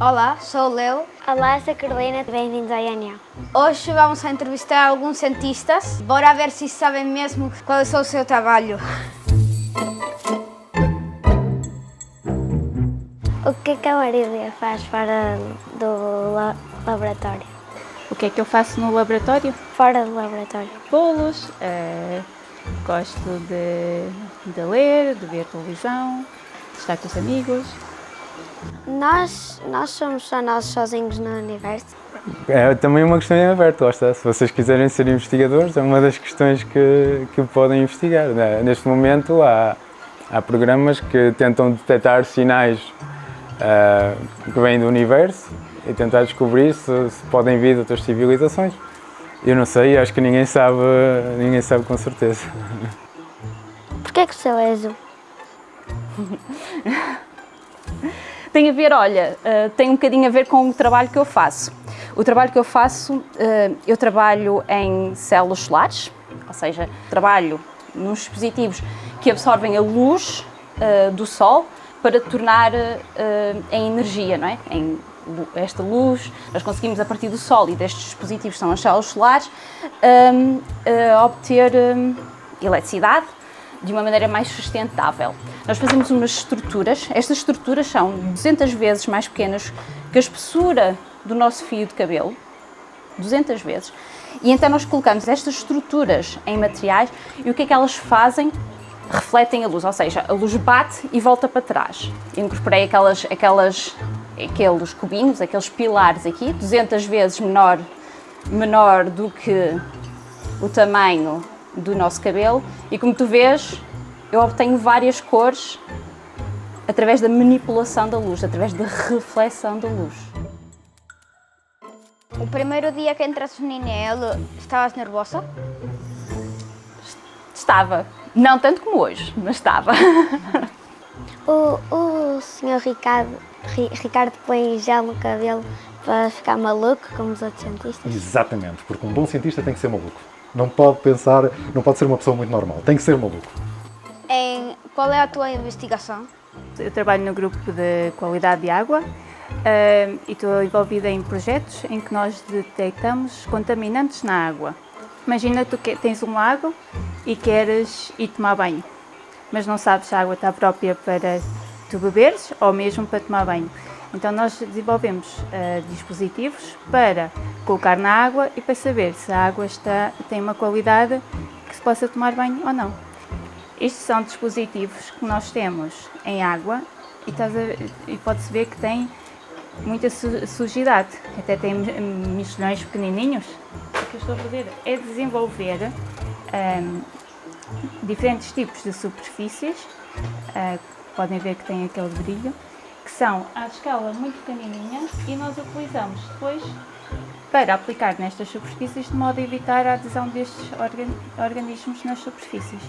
Olá, sou o Leo. Olá, sou a Carolina, bem-vindos ao INA. Hoje vamos a entrevistar alguns cientistas. Bora ver se sabem mesmo qual é o seu trabalho. O que a Marília faz fora do laboratório? O que é que eu faço no laboratório? Fora do laboratório. Bolos, gosto de ler, de ver televisão, de estar com os amigos. Nós somos só nós sozinhos no universo. É também uma questão em aberto, lá está. Se vocês quiserem ser investigadores, é uma das questões que podem investigar. Neste momento há programas que tentam detectar sinais que vêm do universo e tentar descobrir se podem vir de outras civilizações. Eu não sei, acho que ninguém sabe com certeza. Porquê que o céu é azul? Tem a ver, olha, tem um bocadinho a ver com o trabalho que eu faço. O trabalho que eu faço, eu trabalho em células solares, ou seja, trabalho nos dispositivos que absorvem a luz do Sol para tornar em energia, não é? Em esta luz, nós conseguimos a partir do Sol e destes dispositivos, são as células solares, obter eletricidade de uma maneira mais sustentável. Nós fazemos umas estruturas, estas estruturas são 200 vezes mais pequenas que a espessura do nosso fio de cabelo, 200 vezes, e então nós colocamos estas estruturas em materiais e o que é que elas fazem? Refletem a luz, ou seja, a luz bate e volta para trás. Eu incorporei aqueles cubinhos, aqueles pilares aqui, 200 vezes menor do que o tamanho do nosso cabelo, e como tu vês, eu obtenho várias cores através da manipulação da luz, através da reflexão da luz. O primeiro dia que entraste no INEL, estavas nervosa? Estava. Não tanto como hoje, mas estava. O senhor Ricardo põe gel no cabelo para ficar maluco, como os outros cientistas? Exatamente, porque um bom cientista tem que ser maluco. Não pode pensar, não pode ser uma pessoa muito normal, tem que ser maluco. Qual é a tua investigação? Eu trabalho no grupo de qualidade de água e estou envolvida em projetos em que nós detectamos contaminantes na água. Imagina tu que tens um lago e queres ir tomar banho, mas não sabes se a água está própria para tu beberes ou mesmo para tomar banho. Então nós desenvolvemos dispositivos para colocar na água e para saber se a água tem uma qualidade que se possa tomar banho ou não. Estes são dispositivos que nós temos em água e pode-se ver que tem muita sujidade, até tem mexilhões pequenininhos. O que eu estou a fazer é desenvolver diferentes tipos de superfícies, podem ver que tem aquele brilho, que são à escala muito pequenininha e nós utilizamos depois para aplicar nestas superfícies de modo a evitar a adesão destes organismos nas superfícies.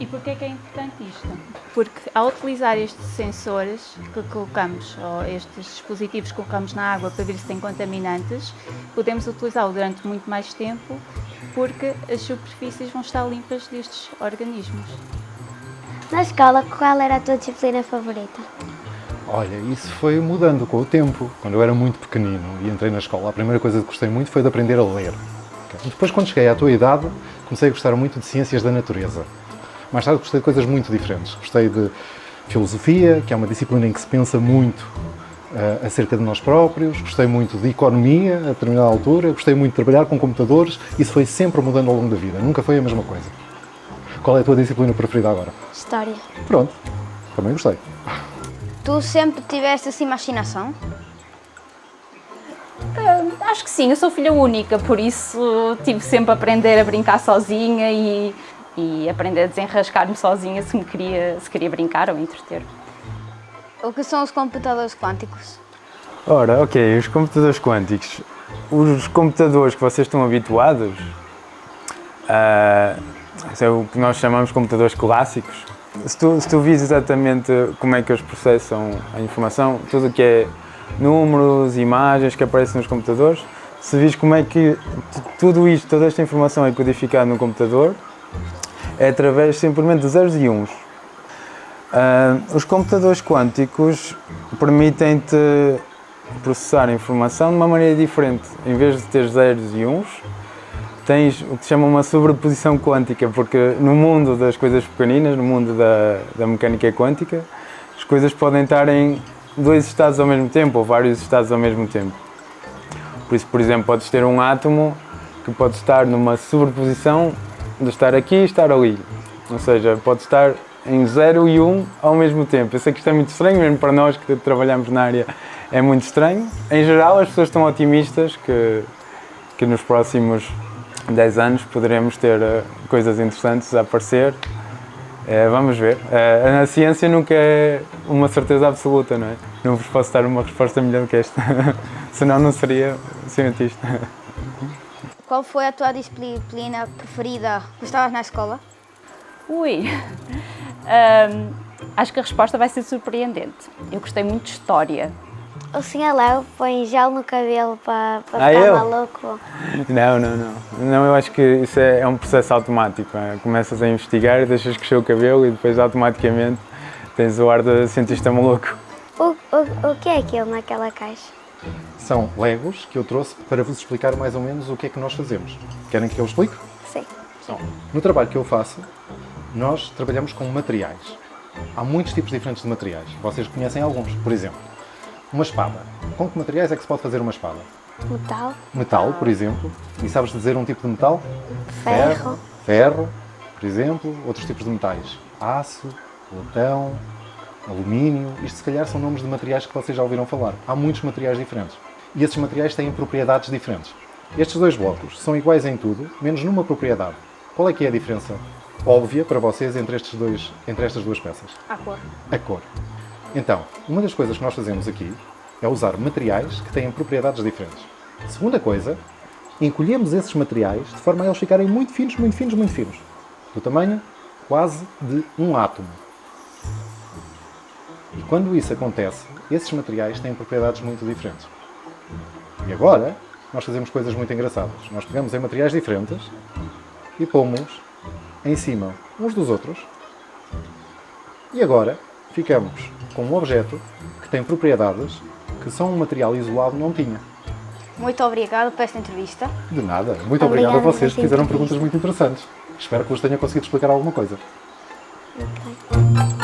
E porquê que é importante isto? Porque ao utilizar estes sensores que colocamos, ou estes dispositivos que colocamos na água para ver se tem contaminantes, podemos utilizá-lo durante muito mais tempo porque as superfícies vão estar limpas destes organismos. Na escola, qual era a tua disciplina favorita? Olha, isso foi mudando com o tempo. Quando eu era muito pequenino e entrei na escola, a primeira coisa que gostei muito foi de aprender a ler. Depois, quando cheguei à tua idade, comecei a gostar muito de ciências da natureza. Mais tarde gostei de coisas muito diferentes. Gostei de filosofia, que é uma disciplina em que se pensa muito acerca de nós próprios. Gostei muito de economia, a determinada altura. Gostei muito de trabalhar com computadores. Isso foi sempre mudando ao longo da vida. Nunca foi a mesma coisa. Qual é a tua disciplina preferida agora? História. Pronto, também gostei. Tu sempre tiveste essa imaginação? Acho que sim, eu sou filha única, por isso tive sempre a aprender a brincar sozinha e aprender a desenrascar-me sozinha se queria brincar ou entreter. O que são os computadores quânticos? Ora, ok, os computadores quânticos. Os computadores que vocês estão habituados, é o que nós chamamos de computadores clássicos. Se tu vis exatamente como é que eles processam a informação, tudo o que é números, imagens que aparecem nos computadores, se vis como é que toda esta informação é codificada no computador, é através simplesmente de zeros e uns. Os computadores quânticos permitem-te processar a informação de uma maneira diferente. Em vez de ter zeros e uns, tens o que se chama uma sobreposição quântica, porque no mundo das coisas pequeninas, no mundo da mecânica quântica, as coisas podem estar em dois estados ao mesmo tempo, ou vários estados ao mesmo tempo. Por isso, por exemplo, podes ter um átomo que pode estar numa sobreposição de estar aqui e estar ali. Ou seja, pode estar em 0 e 1 ao mesmo tempo. Eu sei que isto é muito estranho, mesmo para nós que trabalhamos na área é muito estranho. Em geral, as pessoas estão otimistas que nos próximos 10 anos poderemos ter coisas interessantes a aparecer. Vamos ver. A ciência nunca é uma certeza absoluta, não é? Não vos posso dar uma resposta melhor do que esta, senão não seria cientista. Qual foi a tua disciplina preferida quando estavas na escola? Ui, acho que a resposta vai ser surpreendente. Eu gostei muito de História. O Sr. Léo põe gel no cabelo para ficar eu? maluco. Não, eu acho que isso é um processo automático. Começas a investigar, deixas crescer o cabelo e depois automaticamente tens o ar de cientista maluco. O que é aquilo naquela caixa? São Legos que eu trouxe para vos explicar mais ou menos o que é que nós fazemos. Querem que eu explique? Sim. No trabalho que eu faço, nós trabalhamos com materiais. Há muitos tipos diferentes de materiais. Vocês conhecem alguns. Por exemplo, uma espada. Com que materiais é que se pode fazer uma espada? Metal. Metal, por exemplo. E sabes dizer um tipo de metal? Ferro. Ferro, por exemplo. Outros tipos de metais. Aço, latão, alumínio. Isto se calhar são nomes de materiais que vocês já ouviram falar. Há muitos materiais diferentes. E esses materiais têm propriedades diferentes. Estes dois blocos são iguais em tudo, menos numa propriedade. Qual é que é a diferença óbvia para vocês entre estas duas peças? A cor. A cor. Então, uma das coisas que nós fazemos aqui é usar materiais que têm propriedades diferentes. Segunda coisa, encolhemos esses materiais de forma a eles ficarem muito finos, muito finos, muito finos. Do tamanho quase de um átomo. E quando isso acontece, esses materiais têm propriedades muito diferentes. E agora, nós fazemos coisas muito engraçadas. Nós pegamos em materiais diferentes e pomos em cima uns dos outros. E agora, ficamos com um objeto que tem propriedades que só um material isolado não tinha. Muito obrigado por esta entrevista. De nada. Muito obrigado a vocês que fizeram perguntas muito interessantes. Espero que vos tenha conseguido explicar alguma coisa. Ok.